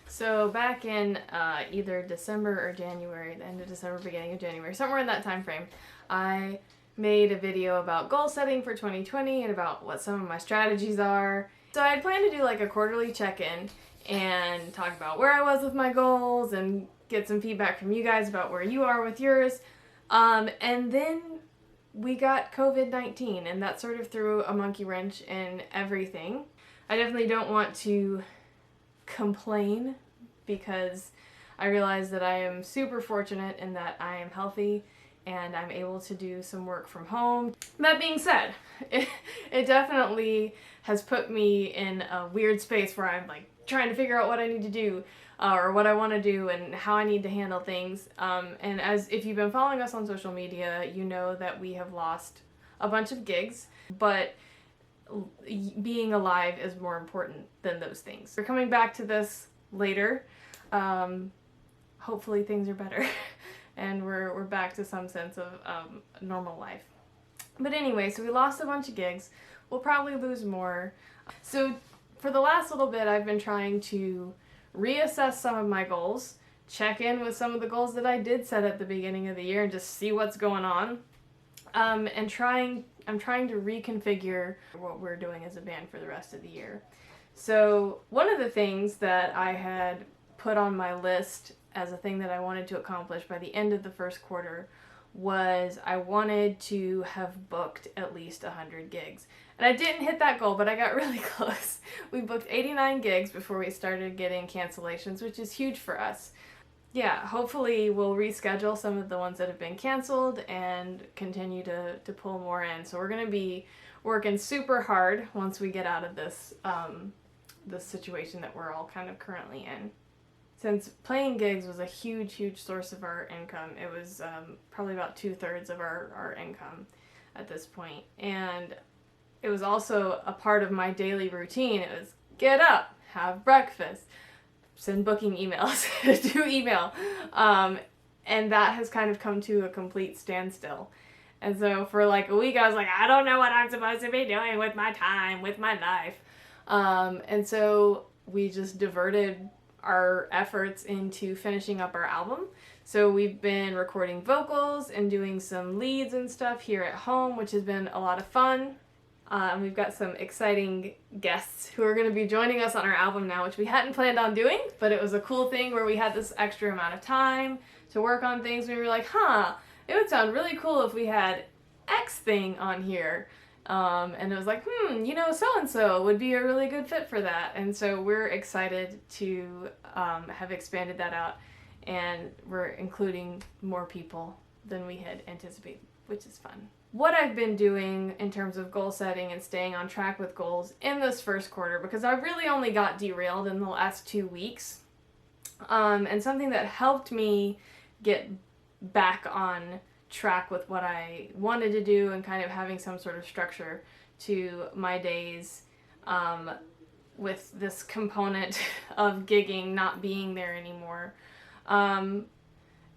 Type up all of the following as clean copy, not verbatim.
So back in either December or January, the end of December, beginning of January, somewhere in that time frame, I made a video about goal setting for 2020 and about what some of my strategies are. So I had planned to do like a quarterly check-in and talk about where I was with my goals and get some feedback from you guys about where you are with yours. And then we got COVID-19, and that sort of threw a monkey wrench in everything. I definitely don't want to complain because I realize that I am super fortunate in that I am healthy and I'm able to do some work from home. That being said, it definitely has put me in a weird space where I'm like trying to figure out what I need to do or what I want to do and how I need to handle things. And as if you've been following us on social media, you know that we have lost a bunch of gigs, but being alive is more important than those things. We're coming back to this later. Hopefully things are better and we're back to some sense of normal life. But anyway, so we lost a bunch of gigs. We'll probably lose more. So for the last little bit, I've been trying to reassess some of my goals, check in with some of the goals that I did set at the beginning of the year and just see what's going on. And I'm trying to reconfigure what we're doing as a band for the rest of the year. So one of the things that I had put on my list as a thing that I wanted to accomplish by the end of the first quarter was I wanted to have booked at least 100 gigs. And I didn't hit that goal, but I got really close. We booked 89 gigs before we started getting cancellations, which is huge for us. Yeah, hopefully we'll reschedule some of the ones that have been canceled and continue to pull more in. So we're going to be working super hard once we get out of this this situation that we're all kind of currently in. Since playing gigs was a huge source of our income, it was probably about 2/3 of our income at this point. And it was also a part of my daily routine. It was get up, have breakfast, send booking emails, do email. And that has kind of come to a complete standstill. And so for like a week I was like, I don't know what I'm supposed to be doing with my time, with my life. And so we just diverted our efforts into finishing up our album. So we've been recording vocals and doing some leads and stuff here at home, which has been a lot of fun. We've got some exciting guests who are going to be joining us on our album now, which we hadn't planned on doing, but it was a cool thing where we had this extra amount of time to work on things. We were like, it would sound really cool if we had X thing on here. And it was like, so-and-so would be a really good fit for that. And so we're excited to have expanded that out, and we're including more people than we had anticipated, which is fun. What I've been doing in terms of goal setting and staying on track with goals in this first quarter, because I really only got derailed in the last 2 weeks, and something that helped me get back on track with what I wanted to do and kind of having some sort of structure to my days, with this component of gigging not being there anymore. And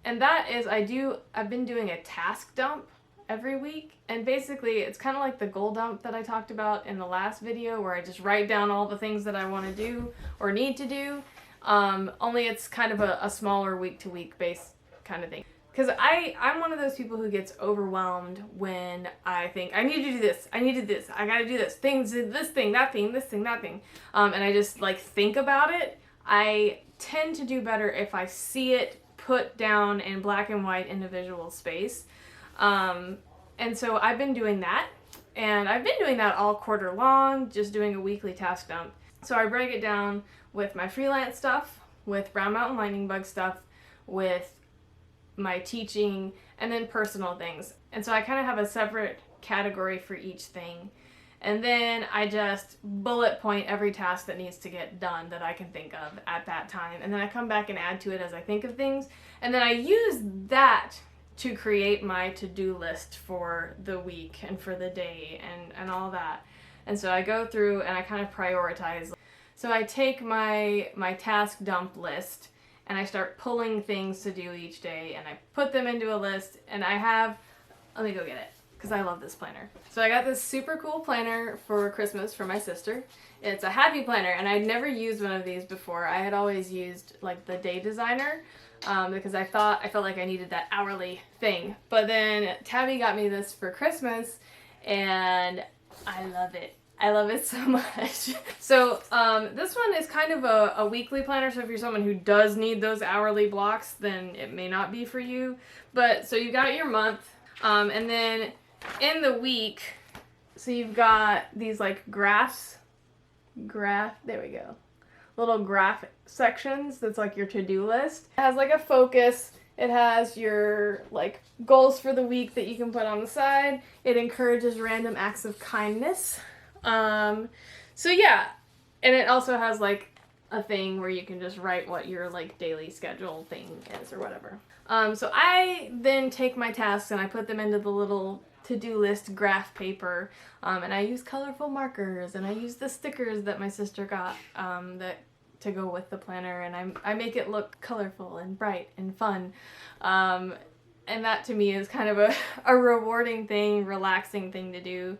that is, I've been doing a task dump every week, and basically it's kind of like the goal dump that I talked about in the last video, where I just write down all the things that I want to do or need to do, only it's kind of a smaller week-to-week based kind of thing. Because I'm one of those people who gets overwhelmed when I think, I need to do this, I gotta do this, this thing, that thing, that thing. And I just like think about it. I tend to do better if I see it put down in black and white in a visual space. And so I've been doing that, and I've been doing that all quarter long, just doing a weekly task dump. So I break it down with my freelance stuff, with Brown Mountain Lightning Bug stuff, with my teaching, and then personal things. And so I kind of have a separate category for each thing. And then I just bullet point every task that needs to get done that I can think of at that time. And then I come back and add to it as I think of things. And then I use that to create my to-do list for the week and for the day and all that. And so I go through and I kind of prioritize. So I take my task dump list and I start pulling things to do each day, and I put them into a list, and I have, let me go get it. because I love this planner. So I got this super cool planner for Christmas for my sister. It's a happy planner, and I'd never used one of these before. I had always used like the Day Designer because I felt like I needed that hourly thing. But then Tabby got me this for Christmas, and I love it. I love it so much. So this one is kind of a weekly planner, so if you're someone who does need those hourly blocks, then it may not be for you. But so you got your month, and then in the week, so you've got these like there we go. Little graph sections that's like your to-do list. It has like a focus. It has your like goals for the week that you can put on the side. It encourages random acts of kindness. So yeah, and it also has like a thing where you can just write what your like daily schedule thing is or whatever. So I then take my tasks and I put them into the little to-do list graph paper, and I use colorful markers, and I use the stickers that my sister got that to go with the planner, and I make it look colorful and bright and fun, and that to me is kind of a rewarding thing, relaxing thing to do,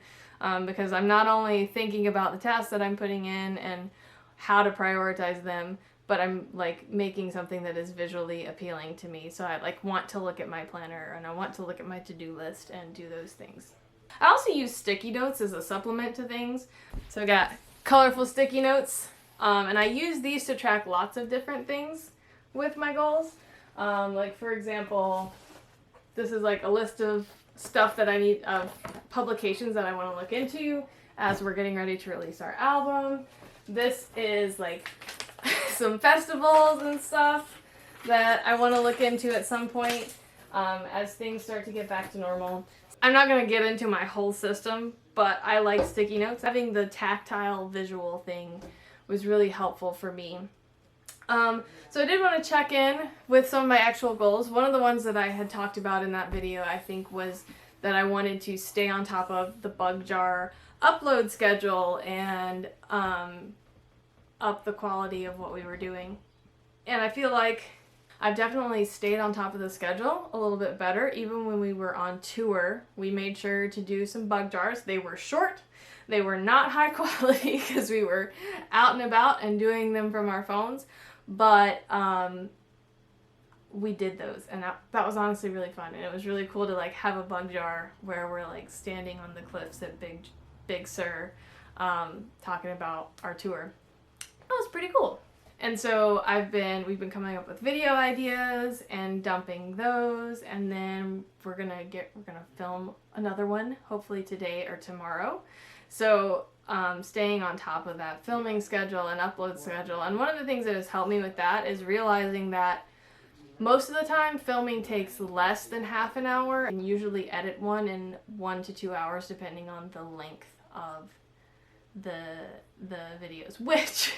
because I'm not only thinking about the tasks that I'm putting in and how to prioritize them, but I'm like making something that is visually appealing to me. So I like want to look at my planner and I want to look at my to-do list and do those things. I also use sticky notes as a supplement to things. So I got colorful sticky notes, and I use these to track lots of different things with my goals. Like for example, this is like a list of stuff that I need, of publications that I want to look into as we're getting ready to release our album. This is like some festivals and stuff that I want to look into at some point as things start to get back to normal. I'm not going to get into my whole system, but I like sticky notes. Having the tactile visual thing was really helpful for me. So I did want to check in with some of my actual goals. One of the ones that I had talked about in that video, I think, was that I wanted to stay on top of the bug jar upload schedule and up the quality of what we were doing. And I feel like I've definitely stayed on top of the schedule a little bit better. Even when we were on tour, we made sure to do some bug jars. They were short. They were not high quality because we were out and about and doing them from our phones. But we did those, and that was honestly really fun. And it was really cool to like have a bug jar where we're like standing on the cliffs at Big Sur talking about our tour. That was pretty cool. And so we've been coming up with video ideas and dumping those, and then we're gonna film another one, hopefully today or tomorrow. So staying on top of that filming schedule and upload schedule. And one of the things that has helped me with that is realizing that most of the time filming takes less than half an hour, and usually edit one in 1 to 2 hours depending on the length of the videos, which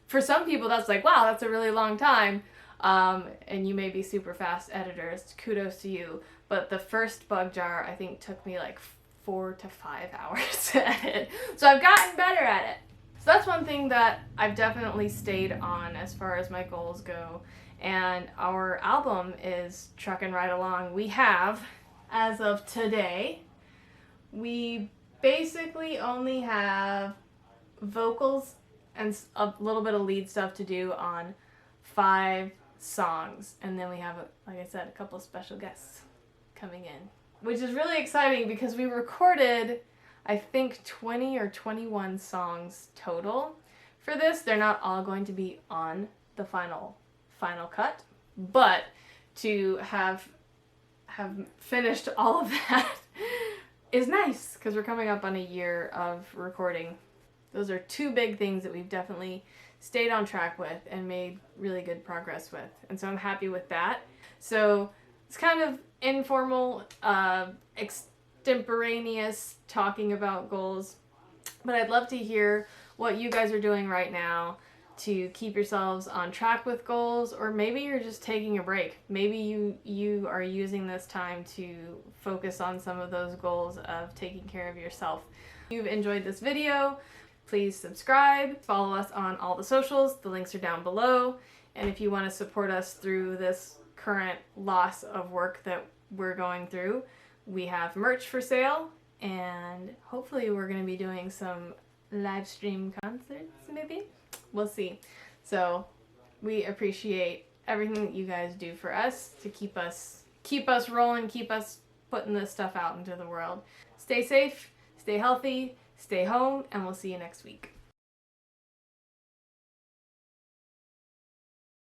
for some people that's like, wow, that's a really long time, and you may be super fast editors, kudos to you. But the first bug jar I think took me like 4 to 5 hours to edit, so I've gotten better at it. So that's one thing that I've definitely stayed on as far as my goals go. And our album is trucking right along. We have, as of today, we basically only have vocals and a little bit of lead stuff to do on 5 songs. And then we have, like I said, a couple of special guests coming in, which is really exciting because we recorded, I think, 20 or 21 songs total for this. They're not all going to be on the final cut, but to have finished all of that is nice because we're coming up on a year of recording. Those are 2 big things that we've definitely stayed on track with and made really good progress with, and so I'm happy with that. So it's kind of informal, extemporaneous talking about goals, but I'd love to hear what you guys are doing right now to keep yourselves on track with goals, or maybe you're just taking a break. Maybe you are using this time to focus on some of those goals of taking care of yourself. If you've enjoyed this video, please subscribe, follow us on all the socials, the links are down below, and if you want to support us through this current loss of work that we're going through, We have merch for sale, and hopefully we're going to be doing some live stream concerts, maybe? We'll see. So we appreciate everything that you guys do for us to keep us rolling, keep us putting this stuff out into the world. Stay safe, stay healthy, stay home, and we'll see you next week.